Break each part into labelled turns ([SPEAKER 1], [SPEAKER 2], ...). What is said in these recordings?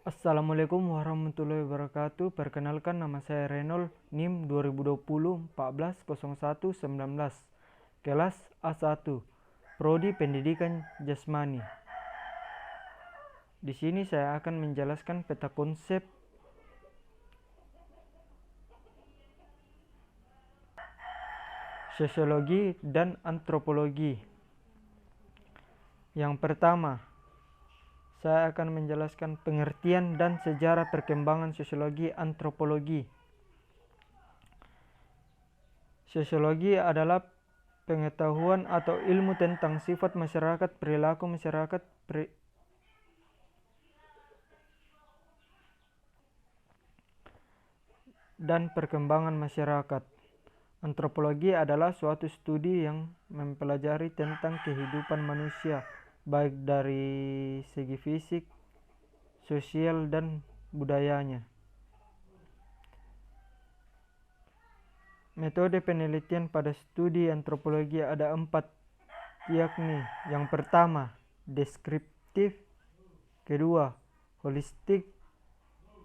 [SPEAKER 1] Assalamualaikum warahmatullahi wabarakatuh. Perkenalkan, nama saya Renol, NIM 2020 140119, kelas A1, Prodi Pendidikan Jasmani. Di sini saya akan menjelaskan peta konsep sosiologi dan antropologi. Yang pertama, saya akan menjelaskan pengertian dan sejarah perkembangan sosiologi antropologi. Sosiologi adalah pengetahuan atau ilmu tentang sifat masyarakat, perilaku masyarakat, dan perkembangan masyarakat. Antropologi adalah suatu studi yang mempelajari tentang kehidupan manusia, baik dari segi fisik, sosial, dan budayanya. Metode penelitian pada studi antropologi ada 4, yakni yang pertama, deskriptif, kedua, holistik,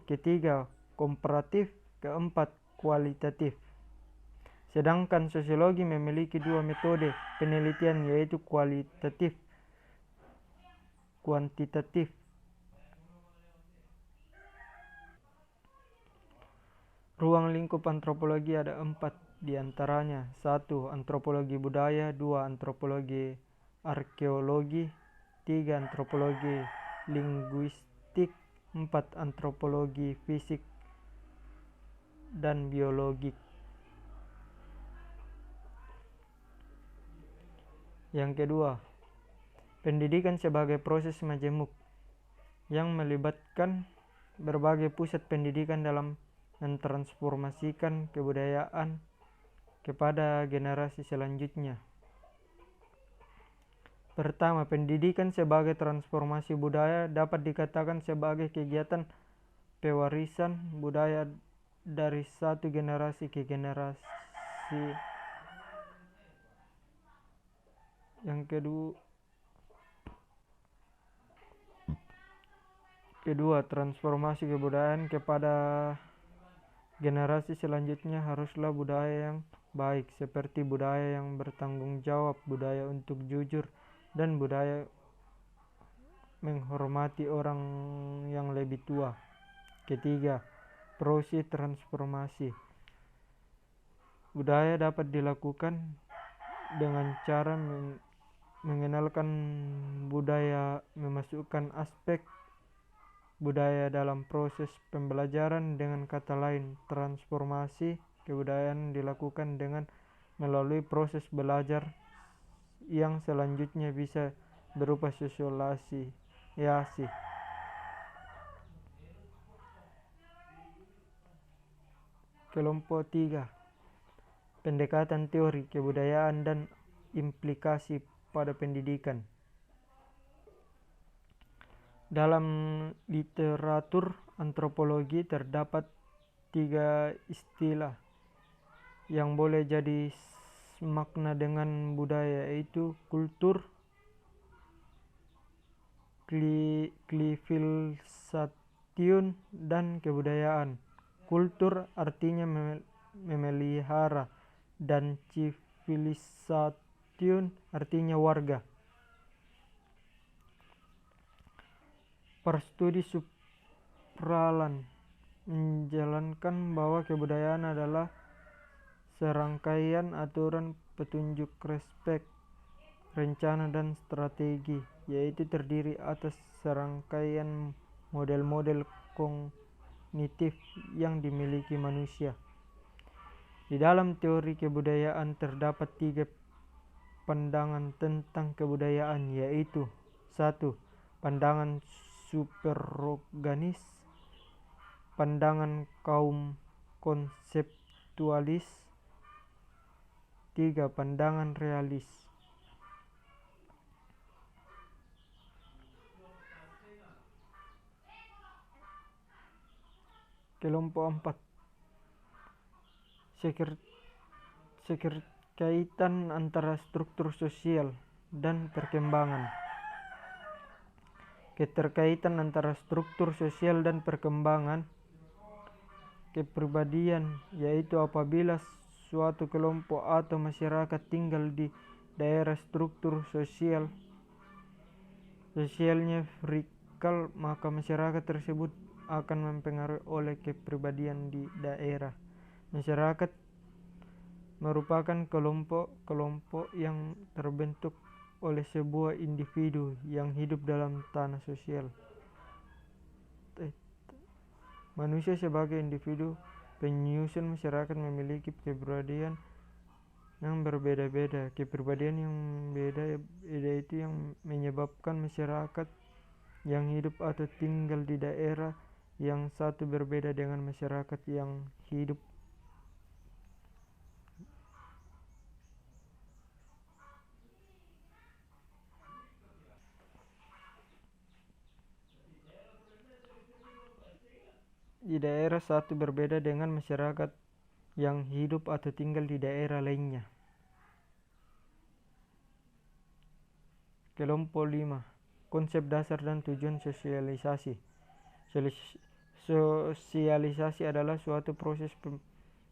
[SPEAKER 1] ketiga, komparatif, keempat, kualitatif. Sedangkan sosiologi memiliki 2 metode penelitian, yaitu kualitatif, kuantitatif. Ruang lingkup antropologi ada 4 diantaranya. 1. Antropologi budaya, 2. Antropologi arkeologi, 3. Antropologi linguistik, 4. Antropologi fisik dan biologik. Yang kedua, pendidikan sebagai proses majemuk yang melibatkan berbagai pusat pendidikan dalam mentransformasikan kebudayaan kepada generasi selanjutnya. Pertama, pendidikan sebagai transformasi budaya dapat dikatakan sebagai kegiatan pewarisan budaya dari satu generasi ke generasi. Yang kedua, transformasi kebudayaan kepada generasi selanjutnya haruslah budaya yang baik, seperti budaya yang bertanggung jawab, budaya untuk jujur, dan budaya menghormati orang yang lebih tua. Ketiga, proses transformasi budaya dapat dilakukan dengan cara mengenalkan budaya, memasukkan aspek budaya dalam proses pembelajaran. Dengan kata lain, transformasi kebudayaan dilakukan dengan melalui proses belajar yang selanjutnya bisa berupa sosialisasi. Kelompok 3, pendekatan teori kebudayaan dan implikasi pada pendidikan. Dalam literatur antropologi terdapat 3 istilah yang boleh jadi makna dengan budaya, yaitu kultur, civilisation, dan kebudayaan. Kultur artinya memelihara dan civilisation artinya warga. Para studi Supralan menjalankan bahwa kebudayaan adalah serangkaian aturan, petunjuk, respek, rencana, dan strategi, yaitu terdiri atas serangkaian model-model kognitif yang dimiliki manusia. Di dalam teori kebudayaan terdapat 3 pandangan tentang kebudayaan, yaitu 1. Pandangan superorganis, pandangan kaum konseptualis, 3. Pandangan realis. Kelompok 4, kaitan antara struktur sosial dan perkembangan. keterkaitan antara struktur sosial dan perkembangan kepribadian, yaitu apabila suatu kelompok atau masyarakat tinggal di daerah struktur sosialnya vertikal, maka masyarakat tersebut akan mempengaruhi oleh kepribadian di daerah. Masyarakat merupakan kelompok-kelompok yang terbentuk oleh sebuah individu yang hidup dalam tanah sosial. Manusia sebagai individu penyusun masyarakat memiliki kepribadian yang berbeda-beda. Kepribadian yang beda itu yang menyebabkan masyarakat yang hidup atau tinggal di daerah yang satu berbeda dengan masyarakat yang hidup di daerah satu berbeda dengan masyarakat yang hidup atau tinggal di daerah lainnya. Kelompok 5. Konsep dasar dan tujuan sosialisasi. Sosialisasi adalah suatu proses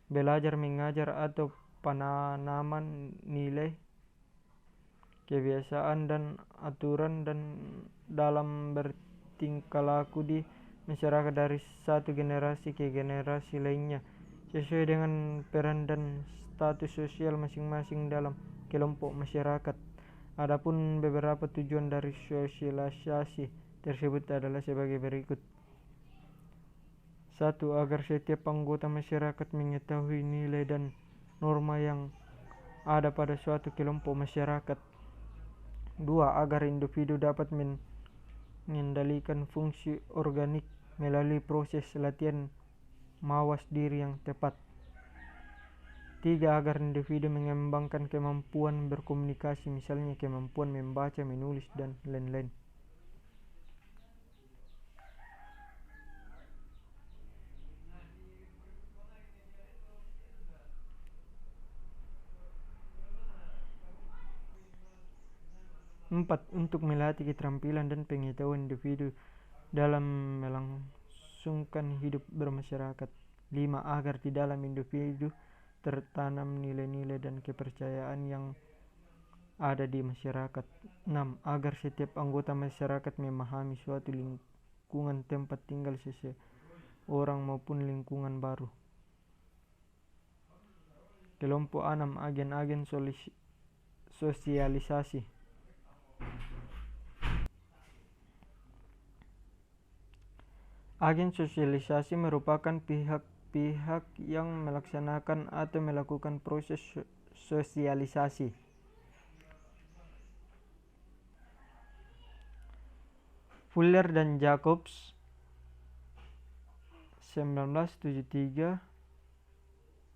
[SPEAKER 1] belajar mengajar atau penanaman nilai, kebiasaan dan aturan dan dalam bertingkah laku di masyarakat dari satu generasi ke generasi lainnya sesuai dengan peran dan status sosial masing-masing dalam kelompok masyarakat. Adapun beberapa tujuan dari sosialisasi tersebut adalah sebagai berikut. 1. Agar setiap anggota masyarakat mengetahui nilai dan norma yang ada pada suatu kelompok masyarakat. 2. Agar individu dapat mengendalikan fungsi organik melalui proses latihan mawas diri yang tepat. 3. Agar individu mengembangkan kemampuan berkomunikasi, misalnya kemampuan membaca, menulis, dan lain-lain. 4. Untuk melatih keterampilan dan pengetahuan individu dalam melangsungkan hidup bermasyarakat. 5. Agar di dalam individu tertanam nilai-nilai dan kepercayaan yang ada di masyarakat. 6. Agar setiap anggota masyarakat memahami suatu lingkungan tempat tinggal seseorang maupun lingkungan baru. Kelompok 6. Agen-agen sosialisasi. Agen sosialisasi merupakan pihak-pihak yang melaksanakan atau melakukan proses sosialisasi. Fuller dan Jacobs 1973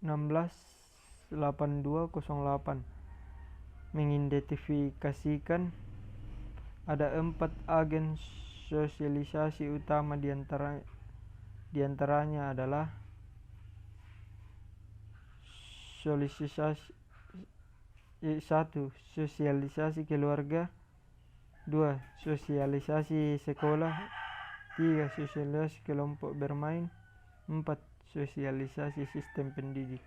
[SPEAKER 1] 168208 mengidentifikasikan ada 4 agen sosialisasi utama, diantaranya adalah sosialisasi keluarga, 2. Sosialisasi sekolah, 3. Sosialisasi kelompok bermain, 4. Sosialisasi sistem pendidik.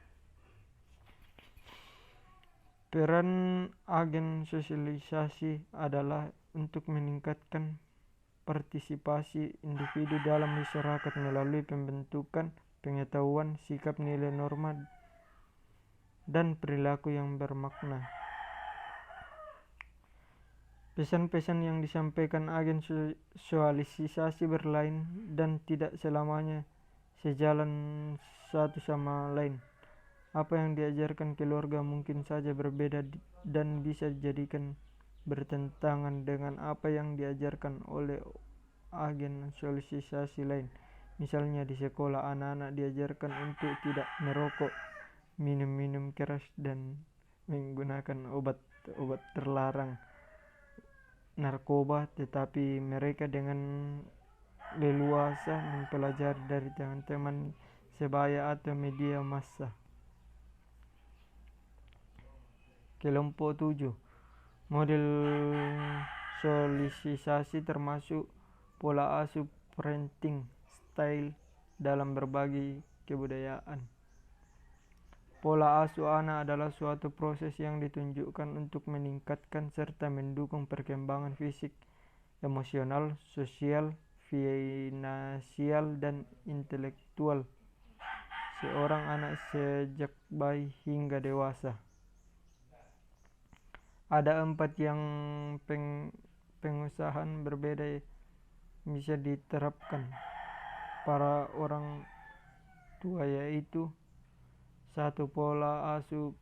[SPEAKER 1] Peran agen sosialisasi adalah untuk meningkatkan partisipasi individu dalam masyarakat melalui pembentukan pengetahuan, sikap, nilai, norma, dan perilaku yang bermakna. Pesan-pesan yang disampaikan agen sosialisasi berlain dan tidak selamanya sejalan satu sama lain. Apa yang diajarkan keluarga mungkin saja berbeda dan bisa dijadikan bertentangan dengan apa yang diajarkan oleh agen sosialisasi lain. Misalnya di sekolah anak-anak diajarkan untuk tidak merokok, minum keras, dan menggunakan obat terlarang, narkoba, tetapi mereka dengan leluasa mempelajari dari teman-teman sebaya atau media massa. Kelompok 7. Model sosialisasi termasuk pola asuh parenting style dalam berbagai kebudayaan. Pola asuh anak adalah suatu proses yang ditunjukkan untuk meningkatkan serta mendukung perkembangan fisik, emosional, sosial, finansial, dan intelektual seorang anak sejak bayi hingga dewasa. Ada 4 yang pengusahaan berbeda bisa diterapkan para orang tua, yaitu 1. Pola asuh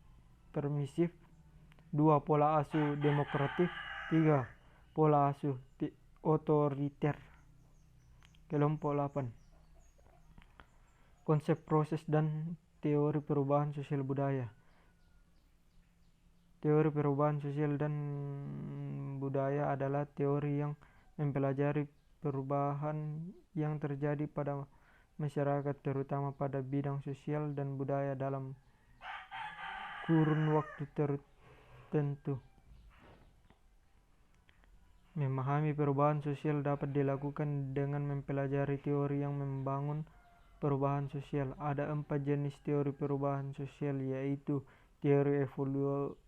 [SPEAKER 1] permisif, 2. Pola asuh demokratif, 3. Pola asuh otoriter. Kelompok 8. Konsep proses dan teori perubahan sosial budaya. Teori perubahan sosial dan budaya adalah teori yang mempelajari perubahan yang terjadi pada masyarakat, terutama pada bidang sosial dan budaya dalam kurun waktu tertentu. Memahami perubahan sosial dapat dilakukan dengan mempelajari teori yang membangun perubahan sosial. Ada 4 jenis teori perubahan sosial, yaitu teori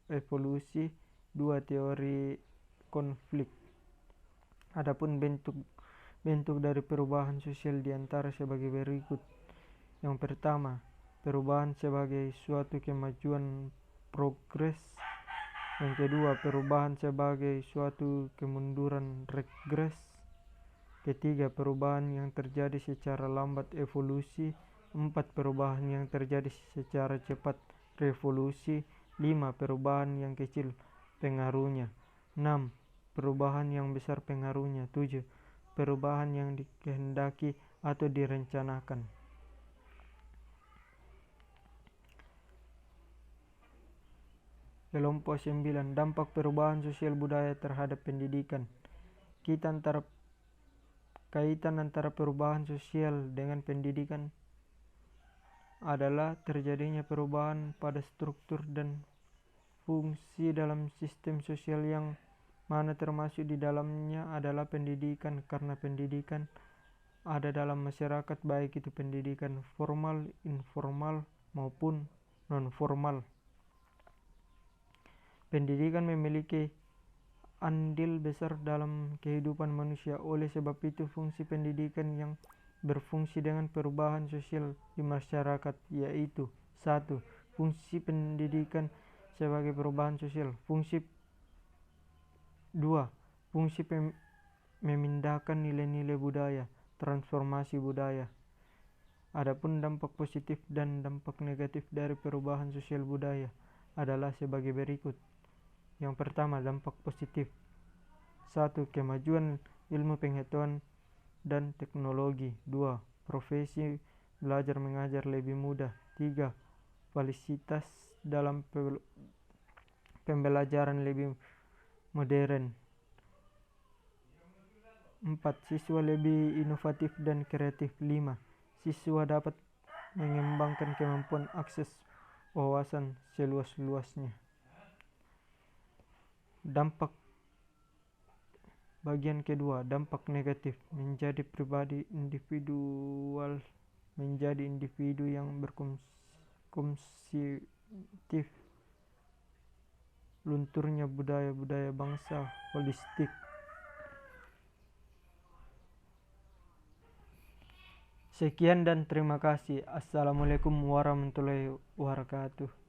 [SPEAKER 1] evolusi, 2. Teori konflik. Adapun bentuk dari perubahan sosial diantara sebagai berikut. Yang pertama, perubahan sebagai suatu kemajuan progres. Yang kedua, perubahan sebagai suatu kemunduran regres. Ketiga, perubahan yang terjadi secara lambat evolusi. 4. Perubahan yang terjadi secara cepat revolusi. 5. Perubahan yang kecil pengaruhnya. 6. Perubahan yang besar pengaruhnya. 7. Perubahan yang dikehendaki atau direncanakan. Kelompok 9. Dampak perubahan sosial budaya terhadap pendidikan. Kaitan antara perubahan sosial dengan pendidikan adalah terjadinya perubahan pada struktur dan fungsi dalam sistem sosial yang mana termasuk di dalamnya adalah pendidikan, karena pendidikan ada dalam masyarakat, baik itu pendidikan formal, informal, maupun non-formal. Pendidikan memiliki andil besar dalam kehidupan manusia. Oleh sebab itu, fungsi pendidikan yang berfungsi dengan perubahan sosial di masyarakat, yaitu 1. Fungsi pendidikan sebagai perubahan sosial. 2. Fungsi memindahkan nilai-nilai budaya, transformasi budaya. Adapun dampak positif dan dampak negatif dari perubahan sosial budaya adalah sebagai berikut. Yang pertama, dampak positif. 1. Kemajuan ilmu pengetahuan dan teknologi. 2. Profesi belajar mengajar lebih mudah. 3. Fasilitas dalam pembelajaran lebih modern. 4. Siswa lebih inovatif dan kreatif. 5. Siswa dapat mengembangkan kemampuan akses wawasan seluas-luasnya. Dampak bagian kedua, dampak negatif. Menjadi pribadi individual, menjadi individu yang berkonsumtif. Lunturnya budaya-budaya bangsa holistik. Sekian dan terima kasih. Assalamualaikum warahmatullahi wabarakatuh.